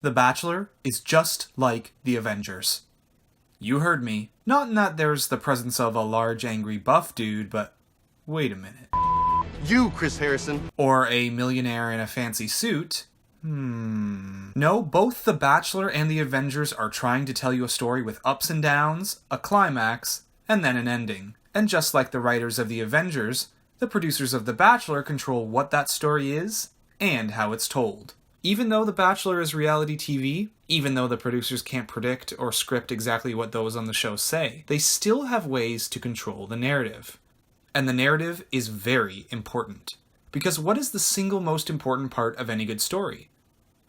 The Bachelor is just like the Avengers. You heard me. Not in that there's the presence of a large angry buff dude, but wait a minute. You, Chris Harrison. Or a millionaire in a fancy suit. No, both The Bachelor and the Avengers are trying to tell you a story with ups and downs, a climax, and then an ending. And just like the writers of the Avengers, the producers of The Bachelor control what that story is and how it's told. Even though The Bachelor is reality TV, even though the producers can't predict or script exactly what those on the show say, they still have ways to control the narrative. And the narrative is very important. Because what is the single most important part of any good story?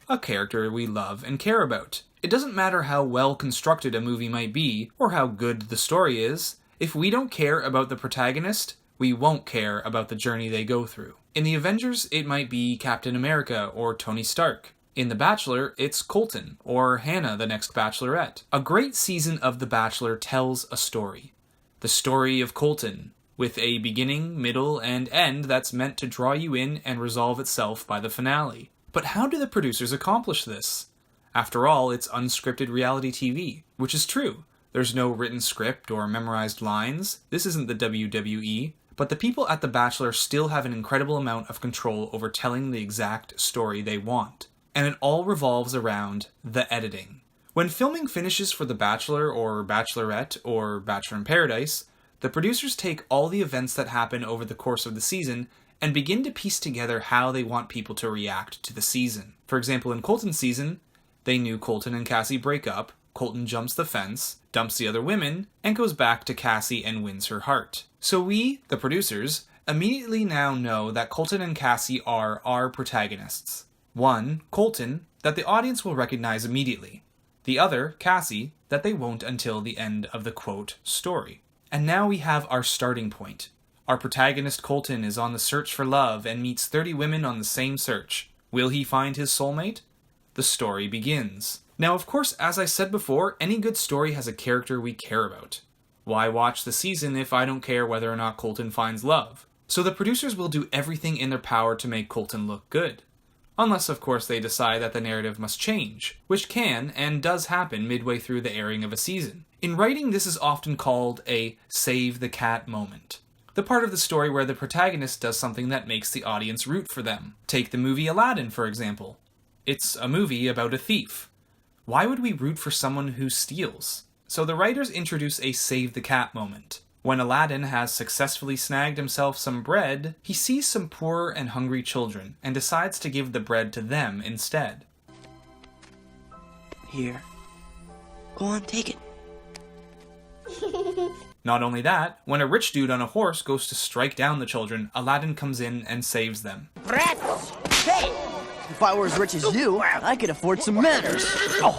A character we love and care about. It doesn't matter how well constructed a movie might be, or how good the story is. If we don't care about the protagonist, we won't care about the journey they go through. In the Avengers, it might be Captain America or Tony Stark. In The Bachelor, it's Colton, or Hannah, the next Bachelorette. A great season of The Bachelor tells a story. The story of Colton, with a beginning, middle, and end that's meant to draw you in and resolve itself by the finale. But how do the producers accomplish this? After all, it's unscripted reality TV, which is true. There's no written script or memorized lines. This isn't the WWE. But the people at The Bachelor still have an incredible amount of control over telling the exact story they want. And it all revolves around the editing. When filming finishes for The Bachelor or Bachelorette or Bachelor in Paradise, the producers take all the events that happen over the course of the season and begin to piece together how they want people to react to the season. For example, in Colton's season, they knew Colton and Cassie break up, Colton jumps the fence, dumps the other women, and goes back to Cassie and wins her heart. So we, the producers, immediately now know that Colton and Cassie are our protagonists. One, Colton, that the audience will recognize immediately. The other, Cassie, that they won't until the end of the quote story. And now we have our starting point. Our protagonist Colton is on the search for love and meets 30 women on the same search. Will he find his soulmate? The story begins. Now, of course, as I said before, any good story has a character we care about. Why watch the season if I don't care whether or not Colton finds love? So the producers will do everything in their power to make Colton look good. Unless, of course, they decide that the narrative must change, which can and does happen midway through the airing of a season. In writing, this is often called a save the cat moment. The part of the story where the protagonist does something that makes the audience root for them. Take the movie Aladdin, for example. It's a movie about a thief. Why would we root for someone who steals? So the writers introduce a save the cat moment. When Aladdin has successfully snagged himself some bread, he sees some poor and hungry children and decides to give the bread to them instead. Here. Go on, take it. Not only that, when a rich dude on a horse goes to strike down the children, Aladdin comes in and saves them. Rats! Hey! If I were as rich as you, I could afford some manners.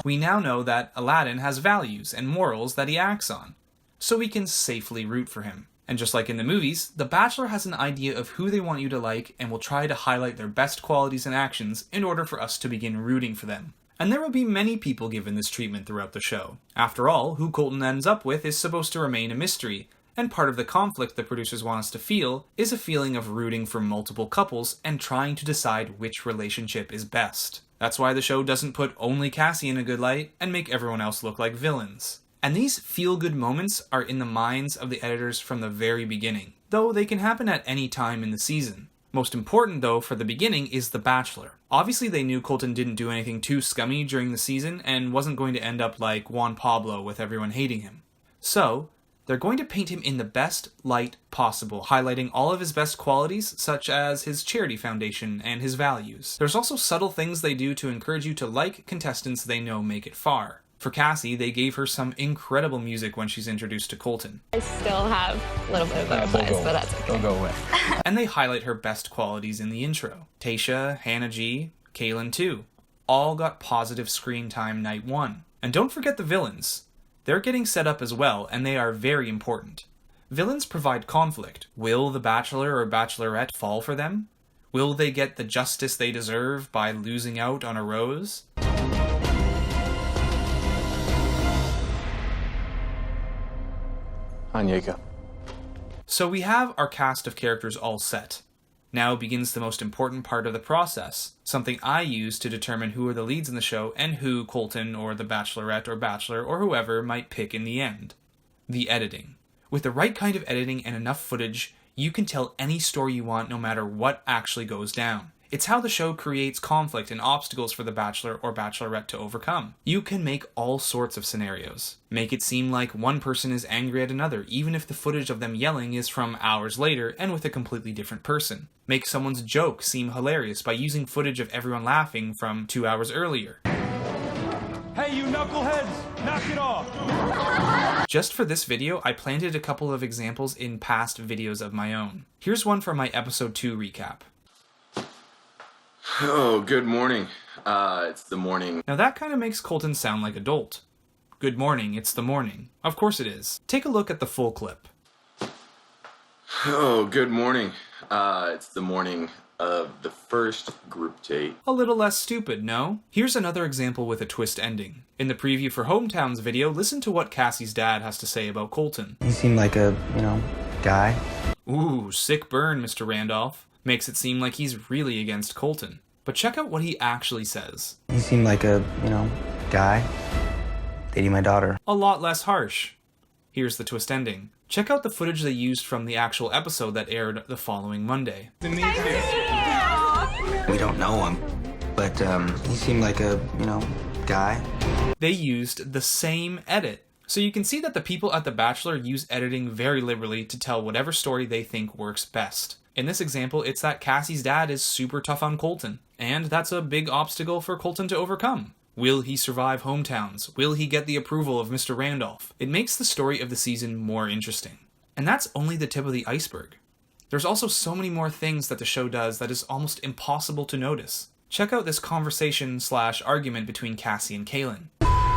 We now know that Aladdin has values and morals that he acts on, so we can safely root for him. And just like in the movies, The Bachelor has an idea of who they want you to like and will try to highlight their best qualities and actions in order for us to begin rooting for them. And there will be many people given this treatment throughout the show. After all, who Colton ends up with is supposed to remain a mystery, and part of the conflict the producers want us to feel is a feeling of rooting for multiple couples and trying to decide which relationship is best. That's why the show doesn't put only Cassie in a good light and make everyone else look like villains. And these feel-good moments are in the minds of the editors from the very beginning, though they can happen at any time in the season. Most important, though, for the beginning is The Bachelor. Obviously, they knew Colton didn't do anything too scummy during the season and wasn't going to end up like Juan Pablo with everyone hating him. So, they're going to paint him in the best light possible, highlighting all of his best qualities, such as his charity foundation and his values. There's also subtle things they do to encourage you to like contestants they know make it far. For Cassie, they gave her some incredible music when she's introduced to Colton. I still have a little bit of butterflies, but that's okay. They'll go away. And they highlight her best qualities in the intro. Tayshia, Hannah G, Kaylin too. All got positive screen time night one. And don't forget the villains. They're getting set up as well, and they are very important. Villains provide conflict. Will the Bachelor or Bachelorette fall for them? Will they get the justice they deserve by losing out on a rose? Anyeka. So we have our cast of characters all set. Now begins the most important part of the process, something I use to determine who are the leads in the show and who Colton or the Bachelorette or Bachelor or whoever might pick in the end. The editing. With the right kind of editing and enough footage, you can tell any story you want no matter what actually goes down. It's how the show creates conflict and obstacles for the Bachelor or Bachelorette to overcome. You can make all sorts of scenarios. Make it seem like one person is angry at another, even if the footage of them yelling is from hours later and with a completely different person. Make someone's joke seem hilarious by using footage of everyone laughing from 2 hours earlier. Hey, you knuckleheads! Knock it off! Just for this video, I planted a couple of examples in past videos of my own. Here's one from my episode 2 recap. Oh, good morning. It's the morning. Now that kind of makes Colton sound like a dolt. Good morning, it's the morning. Of course it is. Take a look at the full clip. Oh, good morning. It's the morning of the first group date. A little less stupid, no? Here's another example with a twist ending. In the preview for Hometown's video, listen to what Cassie's dad has to say about Colton. He seemed like a, guy. Ooh, sick burn, Mr. Randolph. Makes it seem like he's really against Colton. But check out what he actually says. He seemed like a, guy. Dating my daughter. A lot less harsh. Here's the twist ending. Check out the footage they used from the actual episode that aired the following Monday. We don't know him, but he seemed like a, guy. They used the same edit. So you can see that the people at The Bachelor use editing very liberally to tell whatever story they think works best. In this example, it's that Cassie's dad is super tough on Colton, and that's a big obstacle for Colton to overcome. Will he survive Hometowns? Will he get the approval of Mr. Randolph? It makes the story of the season more interesting. And that's only the tip of the iceberg. There's also so many more things that the show does that is almost impossible to notice. Check out this conversation/argument between Cassie and Kaylin.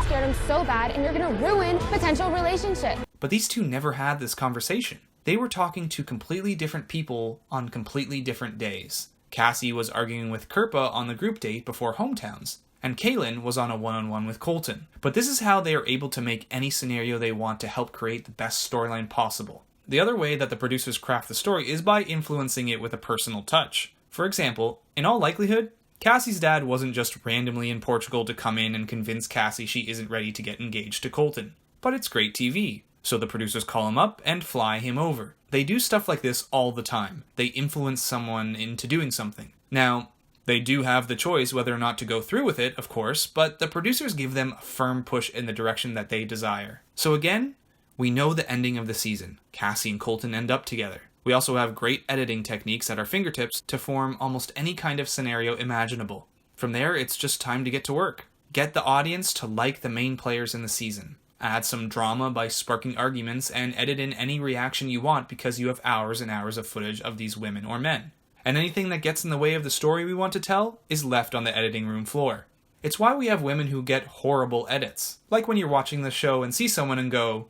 Scared him so bad and you're gonna ruin potential relationship. But these two never had this conversation. They were talking to completely different people on completely different days. Cassie was arguing with Kirpa on the group date before Hometowns, and Kaylin was on a one-on-one with Colton. But this is how they are able to make any scenario they want to help create the best storyline possible. The other way that the producers craft the story is by influencing it with a personal touch. For example, in all likelihood, Cassie's dad wasn't just randomly in Portugal to come in and convince Cassie she isn't ready to get engaged to Colton. But it's great TV. So the producers call him up and fly him over. They do stuff like this all the time. They influence someone into doing something. Now, they do have the choice whether or not to go through with it, of course, but the producers give them a firm push in the direction that they desire. So again, we know the ending of the season. Cassie and Colton end up together. We also have great editing techniques at our fingertips to form almost any kind of scenario imaginable. From there, it's just time to get to work. Get the audience to like the main players in the season. Add some drama by sparking arguments and edit in any reaction you want because you have hours and hours of footage of these women or men. And anything that gets in the way of the story we want to tell is left on the editing room floor. It's why we have women who get horrible edits. Like when you're watching the show and see someone and go,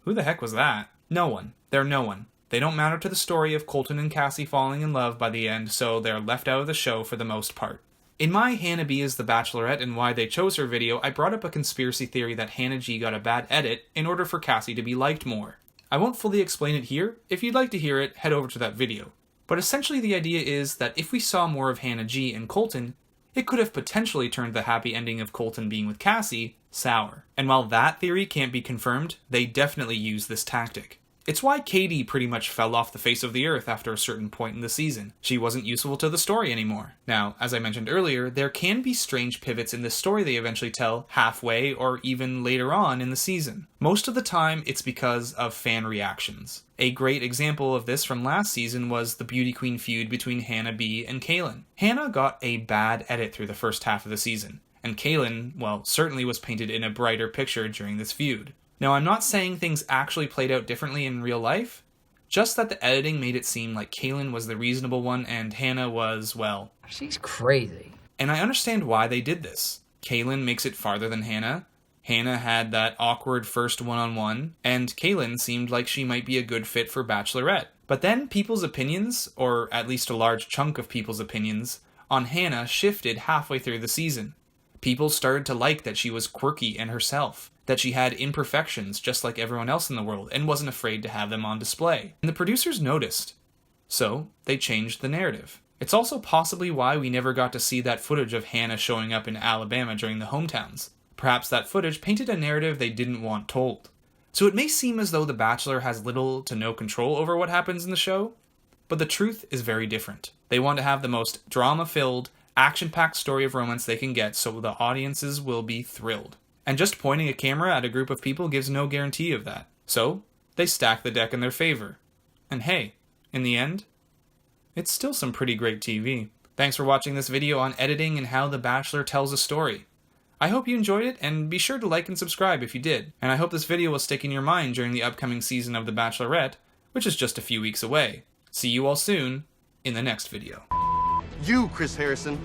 who the heck was that? No one. They're no one. They don't matter to the story of Colton and Cassie falling in love by the end, so they're left out of the show for the most part. In my Hannah B is the Bachelorette and why they chose her video, I brought up a conspiracy theory that Hannah G got a bad edit in order for Cassie to be liked more. I won't fully explain it here. If you'd like to hear it, head over to that video. But essentially the idea is that if we saw more of Hannah G and Colton, it could have potentially turned the happy ending of Colton being with Cassie sour. And while that theory can't be confirmed, they definitely use this tactic. It's why Katie pretty much fell off the face of the earth after a certain point in the season. She wasn't useful to the story anymore. Now, as I mentioned earlier, there can be strange pivots in the story they eventually tell halfway or even later on in the season. Most of the time, it's because of fan reactions. A great example of this from last season was the beauty queen feud between Hannah B and Kaylin. Hannah got a bad edit through the first half of the season, and Kaylin, well, certainly was painted in a brighter picture during this feud. Now, I'm not saying things actually played out differently in real life, just that the editing made it seem like Kaylin was the reasonable one and Hannah was, well... she's crazy. And I understand why they did this. Kaylin makes it farther than Hannah. Hannah had that awkward first one-on-one, and Kaylin seemed like she might be a good fit for Bachelorette. But then people's opinions, or at least a large chunk of people's opinions, on Hannah shifted halfway through the season. People started to like that she was quirky and herself, that she had imperfections just like everyone else in the world and wasn't afraid to have them on display. And the producers noticed. So, they changed the narrative. It's also possibly why we never got to see that footage of Hannah showing up in Alabama during the hometowns. Perhaps that footage painted a narrative they didn't want told. So it may seem as though The Bachelor has little to no control over what happens in the show, but the truth is very different. They want to have the most drama-filled, action-packed story of romance they can get so the audiences will be thrilled. And just pointing a camera at a group of people gives no guarantee of that. So, they stack the deck in their favor. And hey, in the end, it's still some pretty great TV. Thanks for watching this video on editing and how The Bachelor tells a story. I hope you enjoyed it, and be sure to like and subscribe if you did. And I hope this video will stick in your mind during the upcoming season of The Bachelorette, which is just a few weeks away. See you all soon in the next video. You, Chris Harrison.